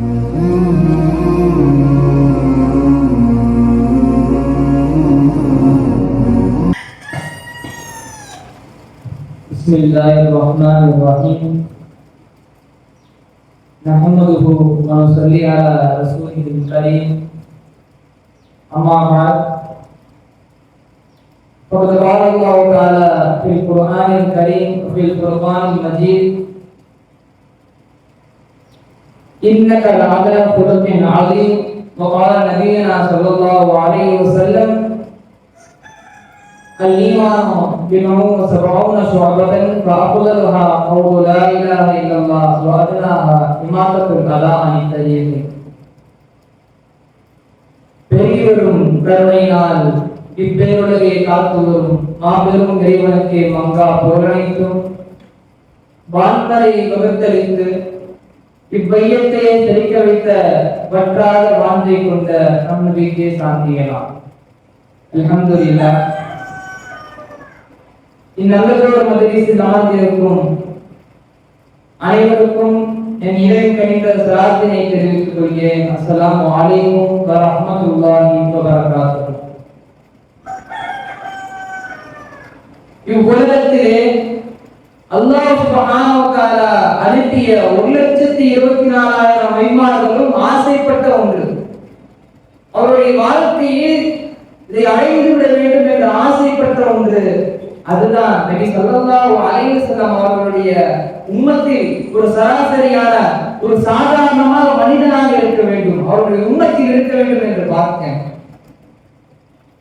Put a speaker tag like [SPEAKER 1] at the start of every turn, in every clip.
[SPEAKER 1] Bismillahirrahmanirrahim. Nahmaduhu wa nusalli ala rasulihil karim. Amma ba'd. Faqad qala Allah ta'ala fil Qur'anil karim fil Furqanil Majid, innaka la'ala khuluqin 'azim. Wa qala nabiyyuna sallallahu alaihi wasallam, al-imanu bid'un wa sab'una syu'batan fa afdaluha qawlu la ilaha illallah wa adnaha imatatul adha anit tayyib. பெரியவரும் கருணையினால் இப்பேருலகை காத்து வரும் மாபெரும் இறைவனுக்கு மங்கா புகழனைத்தும் வான்மறை வகுத்தளித்து இவ்வையத்தையே செழிக்க வைத்த வற்றாத வாஞ்சை கொண்ட நம் நபிக்கே சாந்தியலாம். அல்ஹம்துலில்லாஹ். இந்நல்லதோர் மஜ்லிஸில் அமர்ந்திருக்கும் அனைவருக்கும் என் இறைவன் கணித சலாத்தினை தெரிவித்துக் கொள்கிறேன். அஸ்ஸலாமு அலைக்கும் வரஹ்மத்துல்லாஹி வபரகாத்துஹு. இவ்வுலகத்திலே அல்லாஹ் சுப்ஹானஹு வ தஆலா அனுப்பிய 1,24,000 மைமார்களும் ஆசைப்பட்ட ஒன்று. அவருடைய வாழ்க்கையில் இதை அடைந்து விட வேண்டும் என்று ஆசைப்பட்ட ஒன்று. அதுதான் நபி ஸல்லல்லாஹு அலைஹி வஸல்லம் அவர்களுடைய உம்மத்தில் ஒரு சராசரியான ஒரு சாதாரணமான மனிதனாக இருக்க வேண்டும், அவருடைய உம்மத்தில் இருக்க வேண்டும் என்று பார்த்தேன்.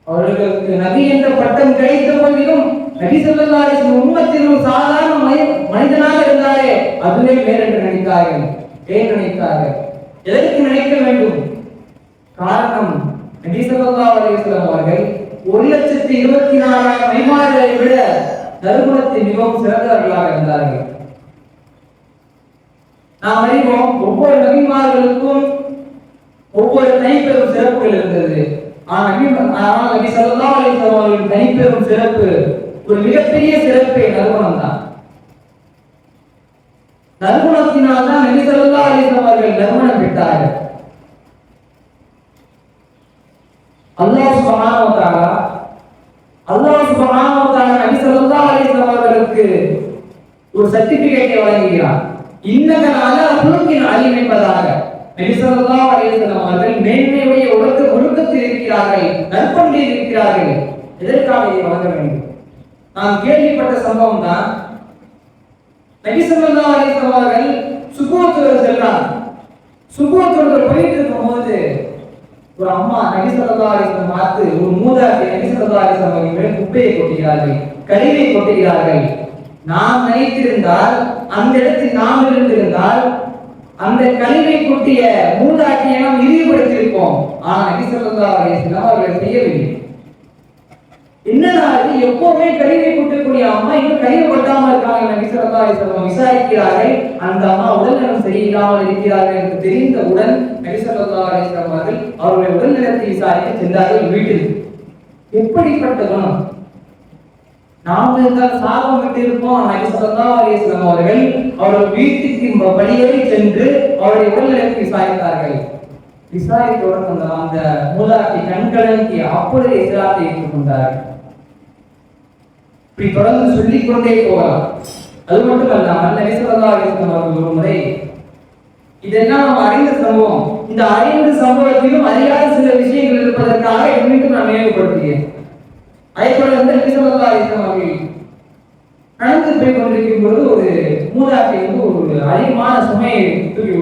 [SPEAKER 1] அவர்களுக்கு நபி என்ற பட்டம் கிடைத்த போதிலும் நபி ஸல்லல்லாஹு அலைஹி வஸல்லம் உம்மத்தில் ஒரு சாதாரண மனிதனாக இருந்தாரே அதுவே மேல் என்று நினைத்தார்கள். ஏன் நினைத்தார்கள்? எதற்கு நினைக்க வேண்டும்? காரணம், நபி ஸல்லல்லாஹு அலைஹி வஸல்லம் அவர்கள் 1,24,000 மைமார்களை விட நறுமணத்தில் மிகவும் சிறந்தவர்களாக இருந்தார்கள். நாம் அறிவோம், ஒவ்வொரு நபிமார்களுக்கும் ஒவ்வொரு தனிப்பெரும் சிறப்புகள் இருந்தது. ஆனால் நபி ஸல்லல்லாஹு அலைஹி வஸல்லம் அவர்களின் தனிப்பெரும் சிறப்பு, ஒரு மிகப்பெரிய சிறப்பே நறுமணம் தான். நறுமணத்தினால் தான் நபி ஸல்லல்லாஹு அலைஹி வஸல்லம் அவர்கள் நறுமணம் பெற்றார்கள். அல்லாஹ் சுப்ஹானஹு வ தஆலா நபி ஸல்லல்லாஹு அலைஹி வஸல்லம் அவர்களுக்கு ஒரு சர்டிபிகேட்டை வழங்குகிறார். இன்னக லஅலா குலுகின் அலீம் என்பதாக. நபி ஸல்லல்லாஹு அலைஹி வஸல்லம் அவர்கள் மேன்மையுடைய ஒழுக்கத்தில் இருக்கிறார்கள், நற்பண்பில் இருக்கிறார்கள். எதற்காக இதை வழங்க வேண்டும்? நாம் கேள்விப்பட்ட சம்பவம் தான். நபி ஸல்லல்லாஹு அலைஹி வஸல்லம் அவர்கள் சுபூத்துக்கு செல்றாங்க. சுபூத்துக்கு போயிட்டு இருக்கும்போது ஒரு அம்மா நபி ஸல்லல்லாஹு அலைஹி வஸல்லம் பார்த்து, ஒரு மூதாட்டி நபி ஸல்லல்லாஹு அலைஹி வஸல்லம் அவர்கள் குப்பையை கொட்டுகிறார்கள், கழிவை கொட்டுகிறார்கள். நாம் நினைத்திருந்தால், அந்த இடத்தில் நாம் இருந்திருந்தால், அந்த கழிவை கொட்டிய மூதாட்டியை நாம் இழிவுபடுத்தியிருப்போம். ஆனால் நபி ஸல்லல்லாஹு அலைஹி வஸல்லம் அவர்கள் செய்யவில்லை. என்னடா இது, எப்பவுமே கழிவை கொட்டக்கூடிய அம்மா இன்னும் கழிவு கொட்டாம இருக்காங்க. நபி ஸல்லல்லாஹு அலைஹி வஸல்லம் விசாரிக்கிறார்கள். அந்த அம்மா உடல்நலம் சரியில்லாமல் இருக்கிறார்கள் என்று தெரிந்தவுடன் நபி ஸல்லல்லாஹு அலைஹி வஸல்லம் அவர்களுடைய உடல்நலத்தை விசாரிக்க சென்றார்கள் வீட்டில். எப்படிப்பட்ட குணம்! நாம் இருந்தால் சாபம் விட்டு இருப்போம். நபி ஸல்லல்லாஹு அலைஹி வஸல்லம் அவர்கள் வீட்டுக்கு வெளியேறி சென்று அவருடைய உடல்நலத்தை விசாரித்தார்கள். விசாரித்தவுடன் அந்த மூதாட்டி கண்கலங்கி அப்பொழுது இஸ்லாத்தை ஏற்றுக்கொண்டார்கள். இப்படி தொடர்ந்து சொல்லிக் கொண்டே போகலாம். அது மட்டுமல்லாமல் நபி ஸல்லல்லாஹு அலைஹி வஸல்லம் அவர்கள் ஒரு முறை, இதெல்லாம் நாம் அறிந்த சம்பவம், இந்த அறிந்த சம்பவத்திலும் அறியாத சில விஷயங்கள் இருப்பதற்காக இன்னும் நான் நினைவுபடுத்துகிறேன். அதேபோல நபி ஸல்லல்லாஹு அலைஹி வஸல்லம் அவர்கள் நடந்து போய் கொண்டிருக்கும் பொழுது ஒரு மூதாட்டி ஒரு அதிகமான சுமையை தூக்கி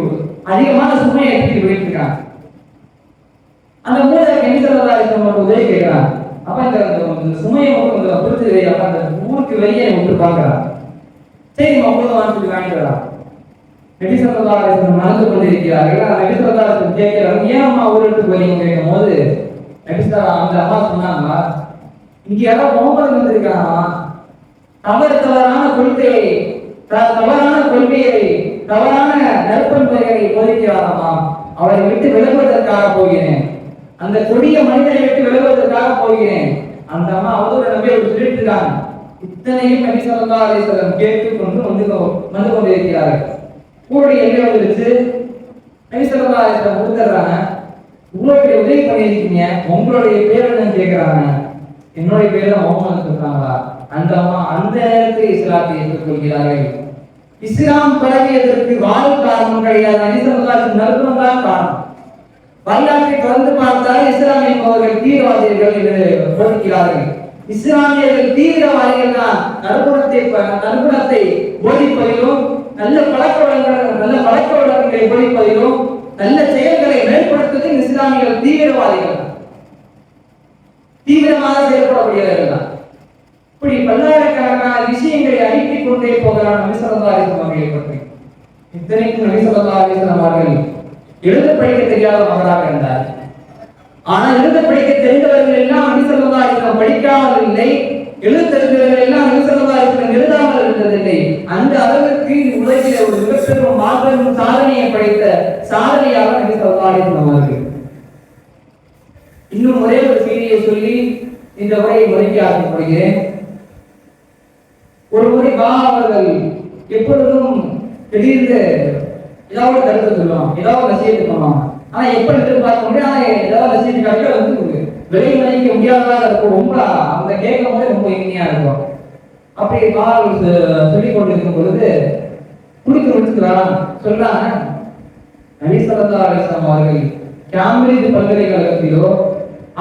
[SPEAKER 1] விடுத்திருக்காங்க. அந்த மூதாட்டி நபி ஸல்லல்லாஹு அலைஹி வஸல்லம் உதவி கேட்கிறாங்க. அப்ப இந்த சுமையை மட்டும் பிடிச்சி அப்ப அந்த ஊருக்கு வெளியே விட்டு பார்க்கிறாங்க. சரி மக்களும் சொல்லி வாங்கிட்டு வரலாம். நபி ஸல்லல்லாஹு அலைஹி வஸல்லம் நடந்து கொண்டிருக்கிறார்கள். நபி ஸல்லல்லாஹு அலைஹி வஸல்லம் கேட்கிறாங்க, ஏன் அம்மா ஊருக்கு போறீங்க கேட்கும் போது அந்த அம்மா சொன்னாங்க, இங்க யாராவது முகமது வந்திருக்கானா, தவறான கொள்கையை தவறான நற்பண்புகளை போதிக்கிறாராமா, அவரை விட்டு விலகுவதற்காக போகிறேன், அந்த கொடிய மனிதரை விட்டு விலகுவதற்காக போகிறேன். அந்த அம்மா அவதூற நபி அவர் சொல்லிட்டு இருக்காங்க. இத்தனையும் நபி ஸல்லல்லாஹு அலைஹி வஸல்லம் கேட்டுக்கொண்டு வந்து கொண்டிருக்கிறார்கள். கூடி எங்கே வந்துருச்சு? நபி ஸல்லல்லாஹு அலைஹி வஸல்லம் கொடுத்துறாங்க. உங்களுக்கு உதவி பண்ணியிருக்கீங்க, உங்களுடைய பேர் என்னன்னு கேட்கிறாங்க. என்னுடைய பேர் தான் முகமது சொல்றாங்களா? அந்த அம்மா அந்த நேரத்தில் இஸ்லாத்தை ஏற்றுக்கொள்கிறார்கள். இஸ்லாம் பரவியதற்கு வாழ் காரணம் கிடையாது, நபி ஸல்லல்லாஹு அலைஹி வஸல்லம் நற்குணம் தான் காரணம். வரலாற்றை தொடர்ந்து பார்த்தால் இஸ்லாம் என்பவர்கள் தீவிரவாதிகள் என்று போதிக்கிறார்கள். இஸ்லாமியர்கள் தீவிரவாதிகள் தான் நற்குணத்தை போதிப்பதிலும் நல்ல பழக்க வழக்கங்களை போதிப்பதிலும் நல்ல செயல்களை மேம்படுத்துவதில் இஸ்லாமியர்கள் தீவிரவாதிகள் தான், தீவிரமாக செயல்படக்கூடியவர்கள் தான். இப்படி பல்லாயிரக்கணக்கான விஷயங்களை அடுக்கிக் கொண்டே போகிறார் நபி ஸல்லல்லாஹு அலைஹி வஸல்லம் அவர்களை பற்றி. இத்தனைக்கும் நபி ஸல்லல்லாஹு அலைஹி வஸல்லம் அவர்கள் எழுத படிக்க தெரியாத மகராக இருந்தார். ஆனால் எழுத படிக்க தெரிந்தவர்கள் எல்லாம் நபி ஸல்லல்லாஹு அலைஹி வஸல்லம் படிக்காமல் இல்லை, எழுத தெரிந்தவர்கள் எல்லாம் நபி ஸல்லல்லாஹு அலைஹி வஸல்லம் எழுதாமல் இருந்ததில்லை. அந்த அளவிற்கு உலகில் ஒரு மிகப்பெரும் மாபெரும் சாதனையை படைத்த சாதனையாக நபி ஸல்லல்லாஹு அலைஹி வஸல்லம் அவர்கள். இன்னும் ஒரே ஒரு செய்தியை சொல்லி இந்த உரையை முடிக்க ஆசைப்படுகிறேன். ஒரு முறை அவர்கள் எப்பொழுதும் திடீர்னு ஏதாவது கருத்து சொல்லுவாங்க, ஏதாவது நசியத்து பண்ணுவாங்க. ஆனா எப்படி எதிர்பார்க்க முடியும், ஆனா ஏதாவது நசியத்து காட்டில வந்து விலை மதிக்க முடியாததாக இருக்கும். ரொம்ப அந்த கேட்கும் போது ரொம்ப இனிமையா இருக்கும். அப்படி சொல்லிக் கொண்டிருக்கும் பொழுது குடிக்க முடிச்சுக்கிறான் சொல்றாங்க, நபி ஸல்லல்லாஹு அலைஹி வஸல்லம் அவர்கள் கேம்பிரிட்ஜ் பல்கலைக்கழகத்திலோ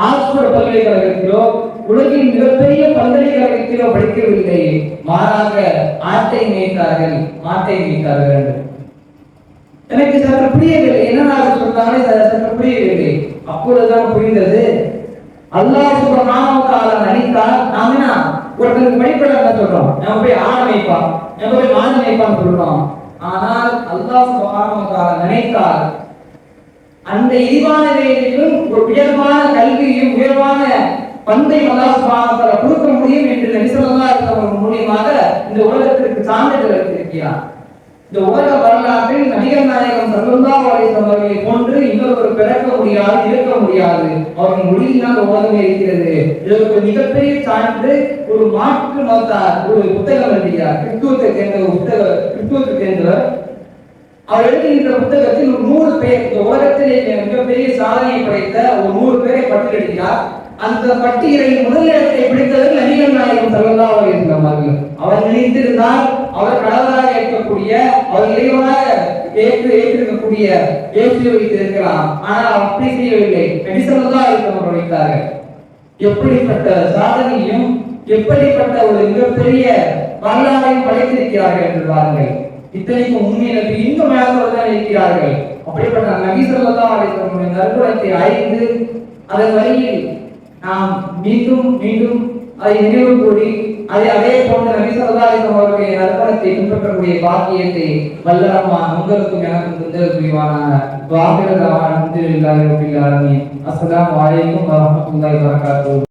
[SPEAKER 1] ஆக்ஸ்போர்ட் பல்கலைக்கழகத்திலோ உலகின் மிகப்பெரிய பல்கலைக்கழகத்திலோ படிக்கவில்லை, மாறாக ஆட்டை மேய்த்தார்கள். எனக்கு சற்று புரியவில்லை, என்ன சொன்னாலே சற்று புரியவில்லை. அப்பொழுதுதான் புரிந்தது, அல்லாஹ் சுப்ஹானஹு வ தஆலா நினைத்தால் நாம என்ன ஒருத்தருக்கு படிப்பட சொல்றோம், நம்ம போய் ஆட மேய்ப்பான், நம்ம போய் மாடு மேய்ப்பான்னு சொல்றோம். ஆனால் அல்லாஹ் சுப்ஹானஹு வ தஆலா நினைத்தால் அந்த இழிவான வேலையிலும் ஒரு உயர்வான கல்வியும் உயர்வான பண்பை அல்லாஹ் சுப்ஹானஹு வ தஆலா கொடுக்க முடியும் என்று நபி ஸல்லல்லாஹு அலைஹி வஸல்லம் மூலமாக இந்த உலகத்திற்கு சான்றிதழ் அளித்திருக்கிறார். இந்த உலக வரலாற்றில் நபிகள் நாயகம் ஸல்லல்லாஹு அலைஹி வஸல்லம் அவர்களை போன்று இன்னொரு பிறக்க முடியாது, இருக்க முடியாது. அவர்கள் மொழியினால் உலகமே இருக்கிறது. இதற்கு மிகப்பெரிய சான்று ஒரு மாற்று மதத்தார் ஒரு புத்தகம் எழுதுகிறார். கிறிஸ்துவத்தை சேர்ந்தவர். அவர் எழுதுகின்ற புத்தகத்தில் ஒரு 100 பேர், இந்த உலகத்திலே மிகப்பெரிய சாதனையை படைத்த ஒரு 100 பேரை பட்டியலிடுகிறார். அந்த பட்டியலில் முதல் இடத்தை பிடித்தவர்கள் நபிகள் நாயகம் ஸல்லல்லாஹு அலைஹி வஸல்லம் அவர்கள். அவர் நினைத்திருந்தால் அவர் கடவுளாக ஏற்கக்கூடிய, அவர் இறைவனாக ஏற்றிருக்கக்கூடிய ஏற்றி வைத்திருக்கலாம். ஆனால் அப்படி செய்யவில்லை, நபி ஸல்லல்லாஹு அலைஹி வஸல்லம் வைத்தார்கள். எப்படிப்பட்ட சாதனையும் எப்படிப்பட்ட ஒரு மிகப்பெரிய வரலாறையும் படைத்திருக்கிறார்கள் என்று பாருங்கள். இத்தனைக்கும் உண்மையில இன்னும் மேலதான் இருக்கிறார்கள். அப்படிப்பட்ட நபி ஸல்லல்லாஹு அலைஹி வஸல்லம் நற்குணத்தை அறிந்து அதன் வழியில் நாம் மீண்டும் மீண்டும் அதை நினைவு கூறி அதே போன்ற நபி ஸல்லல்லாஹு அலைஹி வஸல்லம் அவருடைய நற்குணத்தை பின்பற்றக்கூடிய பாக்கியத்தை வல்லரஹ்மான் உங்களுக்கும் எனக்கும் தந்தல் புரிவானாக. வாஹிரு தஅவானா அல்ஹம்துலில்லாஹி ரப்பில் ஆலமீன். அஸ்ஸலாமு அலைக்கும் வரஹ்மத்துல்லாஹி வபரகாத்துஹு.